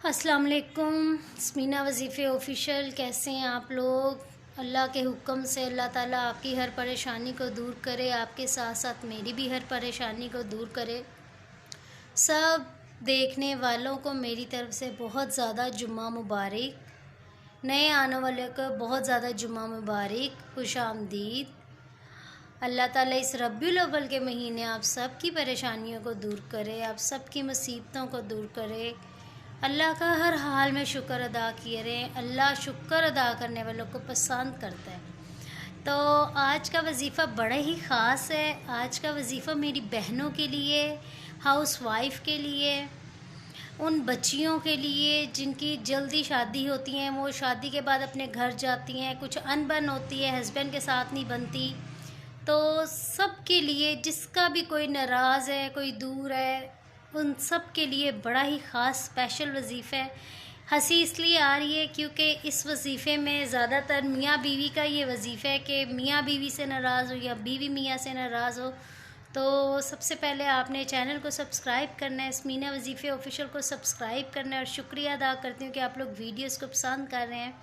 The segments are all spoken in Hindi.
अस्सलाम वालेकुम। स्मीना वज़ीफ़े ऑफ़िशियल। कैसे हैं आप लोग? अल्लाह के हुक्म से अल्लाह ताला आपकी हर परेशानी को दूर करे, आपके साथ साथ मेरी भी हर परेशानी को दूर करे। सब देखने वालों को मेरी तरफ़ से बहुत ज़्यादा जुम्मा मुबारक। नए आने वाले को बहुत ज़्यादा जुम्मा मुबारक, खुश आमदीद। अल्लाह ताला इस रब्बीउल अव्वल के महीने आप सब की परेशानियों को दूर करे, आप सब की मुसीबतों को दूर करे। अल्लाह का हर हाल में शुक्र अदा किए रहें। अल्लाह शुक्र अदा करने वालों को पसंद करता है। तो आज का वज़ीफ़ा बड़ा ही ख़ास है। आज का वज़ीफ़ा मेरी बहनों के लिए, हाउस वाइफ के लिए, उन बच्चियों के लिए जिनकी जल्दी शादी होती हैं, वो शादी के बाद अपने घर जाती हैं, कुछ अनबन होती है, हस्बैंड के साथ नहीं बनती, तो सब के लिए, जिसका भी कोई नाराज़ है, कोई दूर है, उन सब के लिए बड़ा ही ख़ास स्पेशल वज़ीफ़ा है। हंसी इसलिए आ रही है क्योंकि इस वज़ीफ़े में ज़्यादातर मियाँ बीवी का ये वज़ीफ़ा है कि मियाँ बीवी से नाराज़ हो या बीवी मियाँ से नाराज़ हो। तो सबसे पहले आपने चैनल को सब्सक्राइब करना है, स्मीना वज़ीफ़े ऑफ़िशियल को सब्सक्राइब करना है, और शुक्रिया अदा करती हूँ कि आप लोग वीडियोज़ को पसंद कर रहे हैं।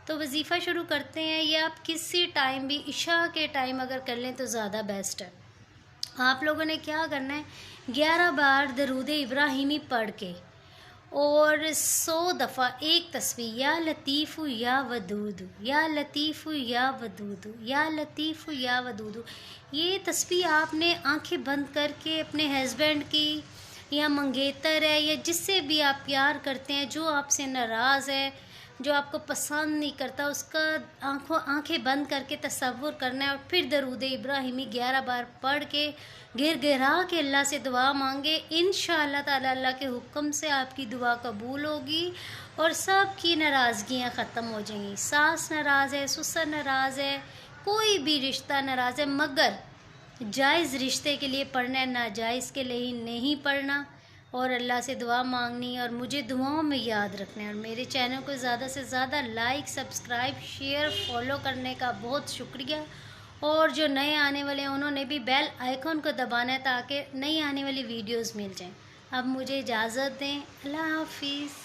तो वज़ीफ़ा शुरू करते हैं। ये आप किसी टाइम भी, इशा के टाइम अगर कर लें तो ज़्यादा बेस्ट है। आप लोगों ने क्या करना है, 11 बार दरूद इब्राहिमी पढ़ के और 100 दफ़ा एक तस्बीह, या लतीफ़ु या वदूदु, या लतीफ़ु या वदूदु, या लतीफ़ु या वदूदु, ये तस्बीह आपने आंखें बंद करके अपने हस्बैंड की, या मंगेतर है, या जिससे भी आप प्यार करते हैं, जो आपसे नाराज़ है, जो आपको पसंद नहीं करता, उसका आंखें बंद करके तसव्वुर करना है, और फिर दरूद इब्राहिमी 11 बार पढ़ के गिरा के अल्लाह से दुआ मांगे। इंशाअल्लाह ताला अल्लाह के हुक्म से आपकी दुआ कबूल होगी और सब की नाराज़गियाँ ख़त्म हो जाएंगी। सास नाराज़ है, ससुर नाराज़ है, कोई भी रिश्ता नाराज़ है, मगर जायज़ रिश्ते के लिए पढ़ना है, नाजायज़ के लिए नहीं पढ़ना, और अल्लाह से दुआ मांगनी, और मुझे दुआओं में याद रखना है। और मेरे चैनल को ज़्यादा से ज़्यादा लाइक, सब्सक्राइब, शेयर, फॉलो करने का बहुत शुक्रिया। और जो नए आने वाले हैं उन्होंने भी बेल आइकॉन को दबाना है ताकि नई आने वाली वीडियोस मिल जाएं। अब मुझे इजाज़त दें। अल्लाह हाफिज़।